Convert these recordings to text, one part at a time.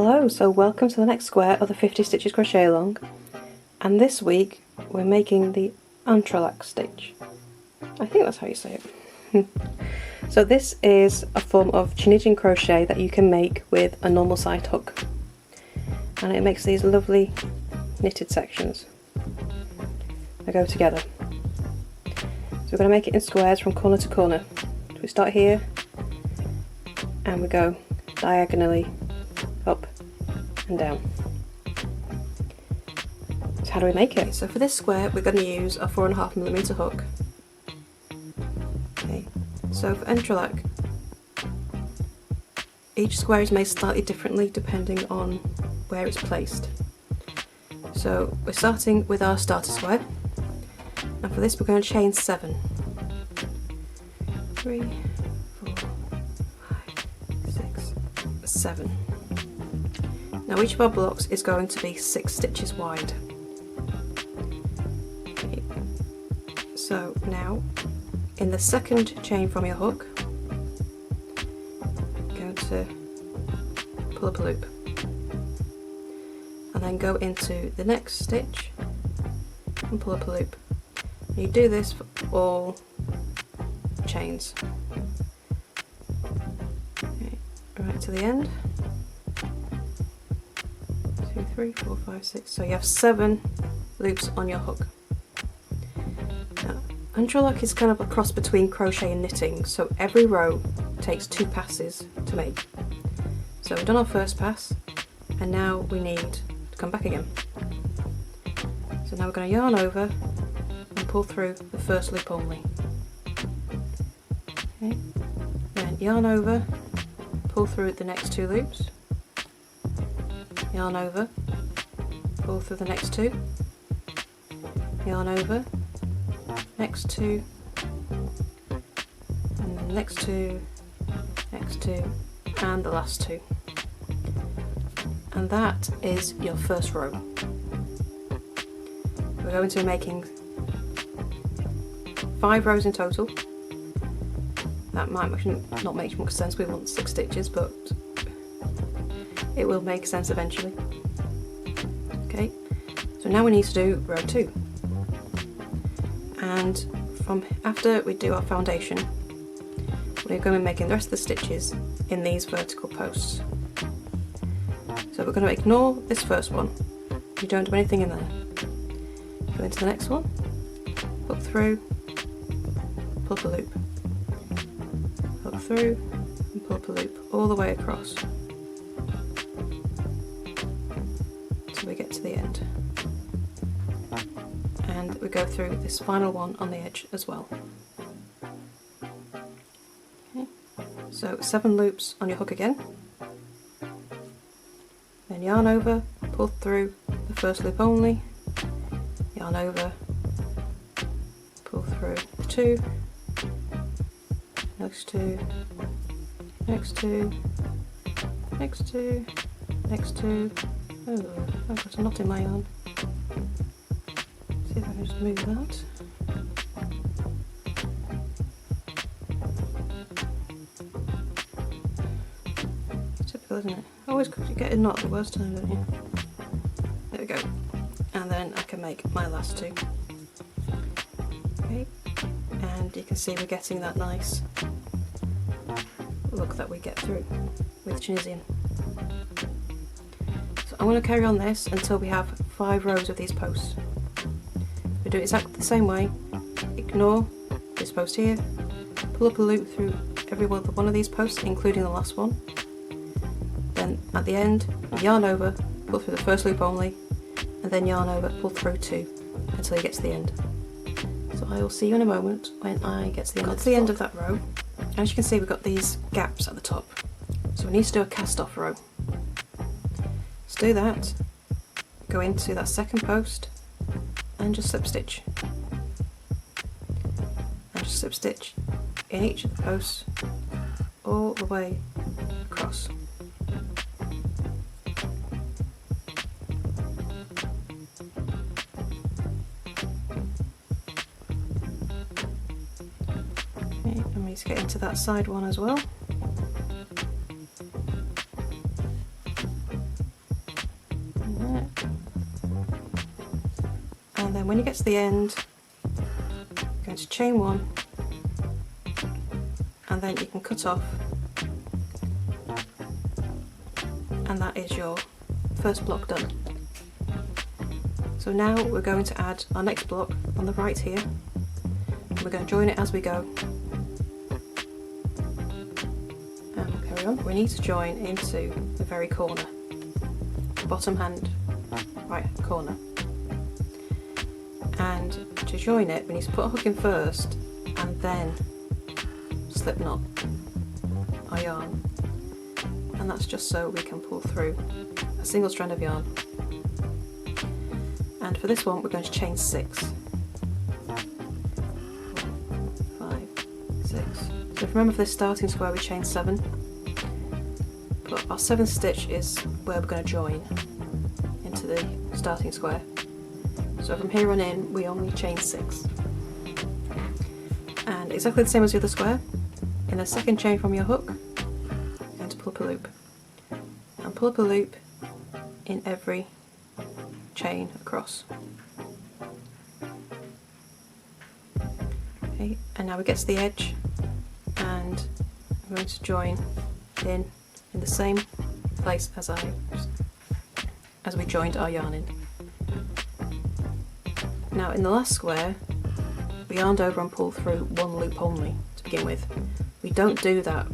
Hello, so welcome to the next square of the 50 stitches crochet along, and this week we're making the Antrilex stitch. I think that's how you say it. So this is a form of Tunisian crochet that you can make with a normal side hook, and it makes these lovely knitted sections that go together. So we're going to make it in squares from corner to corner. So we start here and we go diagonally up and down. So how do we make it? So for this square we're going to use a 4.5mm hook. Okay. So for Antrilex, each square is made slightly differently depending on where it's placed. So we're starting with our starter square, and for this we're going to chain 7. 3, 4, 5, 6, 7. Now each of our blocks is going to be 6 stitches wide. Okay. So now in the second chain from your hook, you're going to pull up a loop and then go into the next stitch and pull up a loop. And you do this for all chains. Okay, right to the end. 2, 3, 4, 5, 6. So you have 7 loops on your hook. Now, Antrilex is kind of a cross between crochet and knitting, so every row takes 2 passes to make. So we've done our first pass, and now we need to come back again. So now we're going to yarn over and pull through the first loop only. Okay. Then yarn over, pull through the next 2 loops, yarn over, pull through the next 2, yarn over, next 2, and then next 2, next 2, and the last 2. And that is your first row. We're going to be making 5 rows in total. That might not make much sense, we want 6 stitches, but it will make sense eventually. Okay, so now we need to do row 2. And from after we do our foundation, we're going to be making the rest of the stitches in these vertical posts. So we're going to ignore this first one. You don't do anything in there. Go into the next one, hook through, pull up a loop, hook through and pull up a loop all the way across till we get to the end. And we go through this final one on the edge as well. Okay. So 7 loops on your hook again. Then yarn over, pull through the first loop only, yarn over, pull through 2, next 2, next 2, next 2, next 2. Oh, I've got a knot in my yarn. See if I can just move that. Typical, isn't it? Always get a knot at the worst time, don't you? There we go. And then I can make my last 2. Okay, and you can see we're getting that nice look that we get through with Tunisian. So I'm going to carry on this until we have 5 rows of these posts. We do it exactly the same way. Ignore this post here, pull up a loop through every one of these posts, including the last one. Then at the end, yarn over, pull through the first loop only, and then yarn over, pull through 2 until you get to the end. So I will see you in a moment when I get to the end of that row. And as you can see, we've got these gaps at the top, so we need to do a cast off row. Let's do that. Go into that second post and just slip stitch, and just slip stitch in each of the posts all the way across. And we need to get into that side one as well. And then when you get to the end, you're going to chain 1, and then you can cut off, and that is your first block done. So now we're going to add our next block on the right here, and we're going to join it as we go. And we'll carry on. We need to join into the very corner, bottom hand right corner. And to join it, we need to put a hook in first and then slip knot our yarn, and that's just so we can pull through a single strand of yarn. And for this one we're going to chain 6. 4, 5, 6. So if you remember for this starting square we chain 7, but our 7th stitch is where we're going to join into the starting square. So from here on in we only chain 6. And exactly the same as the other square, in the second chain from your hook, you're going to pull up a loop. And pull up a loop in every chain across. Okay, and now we get to the edge, and I'm going to join in the same place as we joined our yarn in. Now in the last square we yarned over and pulled through 1 loop only to begin with. We don't do that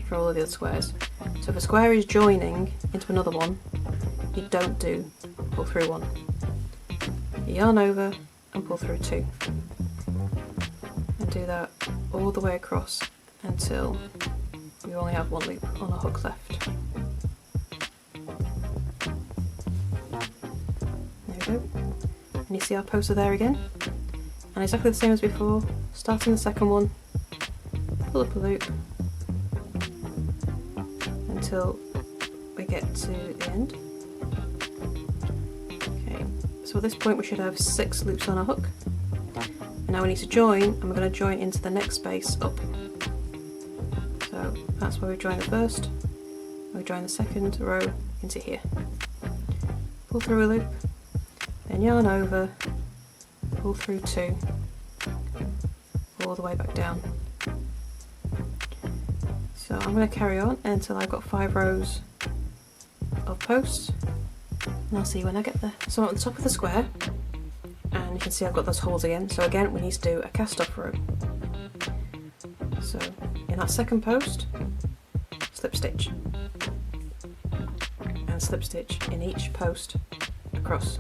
for all of the other squares. So if a square is joining into another one, you don't do pull through 1. You yarn over and pull through 2. And do that all the way across until you only have 1 loop on a hook left. There we go. And you see our poster there again. And exactly the same as before, starting the second one, pull up a loop until we get to the end. Okay, so at this point we should have 6 loops on our hook. And now we need to join, and we're going to join into the next space up. So that's where we join the first, we join the second row into here. Pull through a loop, then yarn over, pull through 2, all the way back down. So I'm going to carry on until I've got 5 rows of posts, and I'll see you when I get there. So I'm at the top of the square, and you can see I've got those holes again. So again we need to do a cast off row. So in that second post, slip stitch, and slip stitch in each post across.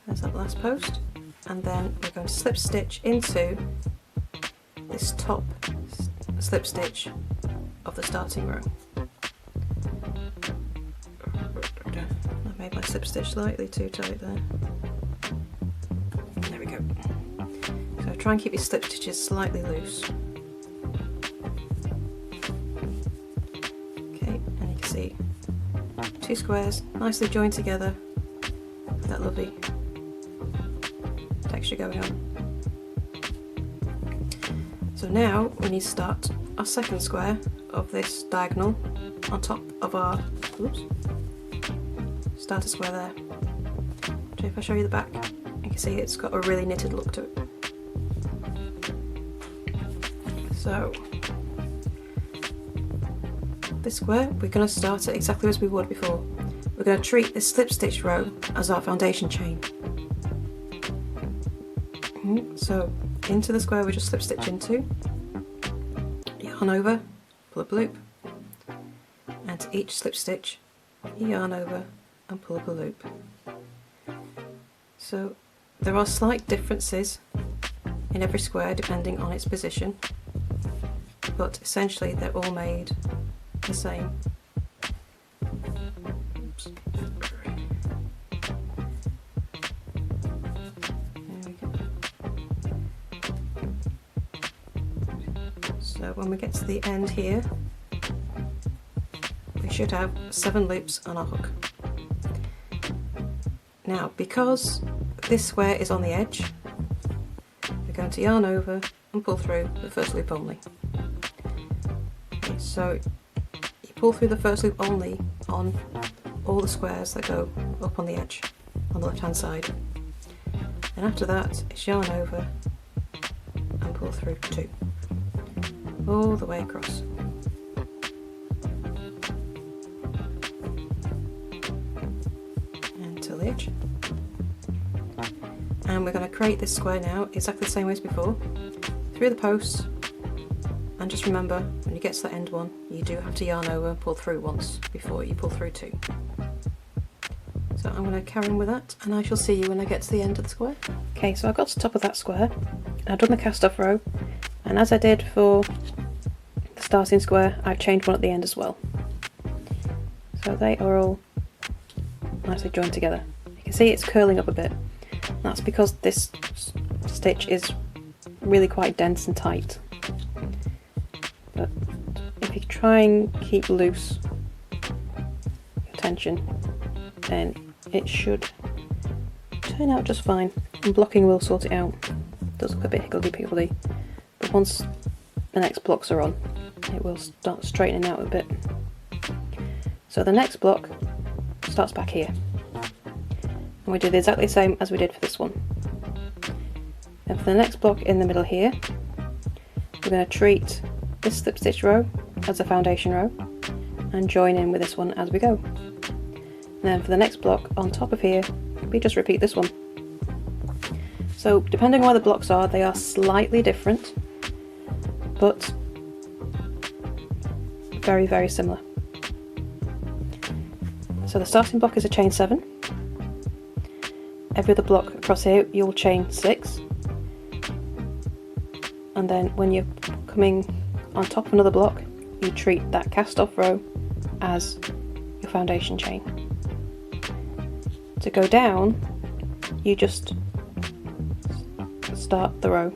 There's that last post, and then we're going to slip stitch into this top slip stitch of the starting row. I made my slip stitch slightly too tight there. There we go. So try and keep your slip stitches slightly loose. Okay, and you can see 2 squares nicely joined together with that lovely texture going on. So now we need to start our second square of this diagonal on top of our starter square there. So if I show you the back, you can see it's got a really knitted look to it. So this square we're going to start it exactly as we would before. We're going to treat this slip stitch row as our foundation chain. So into the square we just slip stitch into, yarn over, pull up a loop, and to each slip stitch you yarn over and pull up a loop. So there are slight differences in every square depending on its position, but essentially they're all made the same. Oops. So when we get to the end here, we should have 7 loops on our hook. Now because this square is on the edge, we're going to yarn over and pull through the first loop only. Okay, so you pull through the first loop only on all the squares that go up on the edge on the left hand side, and after that it's yarn over and pull through 2 all the way across. Until the edge. And we're going to create this square now exactly the same way as before, through the posts, and just remember when you get to the end one you do have to yarn over and pull through once before you pull through 2. So I'm going to carry on with that, and I shall see you when I get to the end of the square. Okay, so I got to the top of that square, I've done the cast off row, and as I did for the starting square I've chained one at the end as well. So they are all nicely joined together. You can see it's curling up a bit. That's because this stitch is really quite dense and tight. But if you try and keep loose your tension, then it should turn out just fine, and blocking will sort it out. It does look a bit higgledy-piggledy, but once the next blocks are on it will start straightening out a bit. So the next block starts back here, and we did exactly the same as we did for this one. And for the next block in the middle here, we're going to treat this slip stitch row as a foundation row and join in with this one as we go. And then for the next block on top of here, we just repeat this one. So depending on where the blocks are, they are slightly different, but very, very similar. So the starting block is a chain 7. Every other block across here you'll chain 6, and then when you're coming on top of another block you treat that cast off row as your foundation chain. To go down you just start the row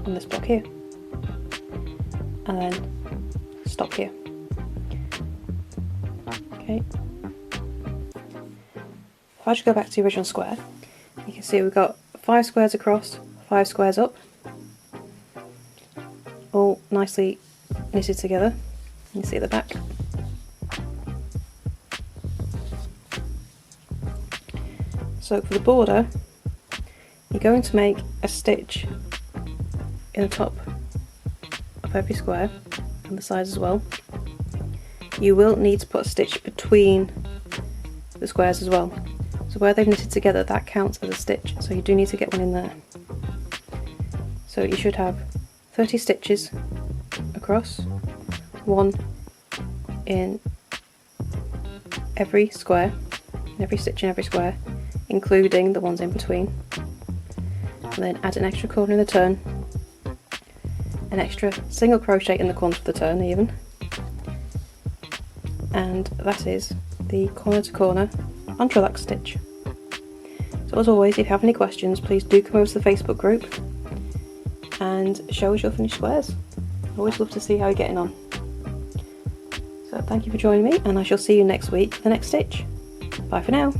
on this block here and then stop here. Okay. If I just go back to the original square, you can see we've got 5 squares across, 5 squares up, all nicely knitted together. You can see at the back. So for the border, you're going to make a stitch in the top of every square, and the sides as well. You will need to put a stitch between the squares as well. So where they've knitted together, that counts as a stitch, so you do need to get one in there. So you should have 30 stitches across, 1 in every square, every stitch in every square, including the ones in between. And then add an extra corner in the turn, an extra single crochet in the corner of the turn even, and that is the corner to corner Antrilex stitch. So as always, if you have any questions, please do come over to the Facebook group and show us your finished squares. I always love to see how you're getting on. So thank you for joining me, and I shall see you next week for the next stitch. Bye for now.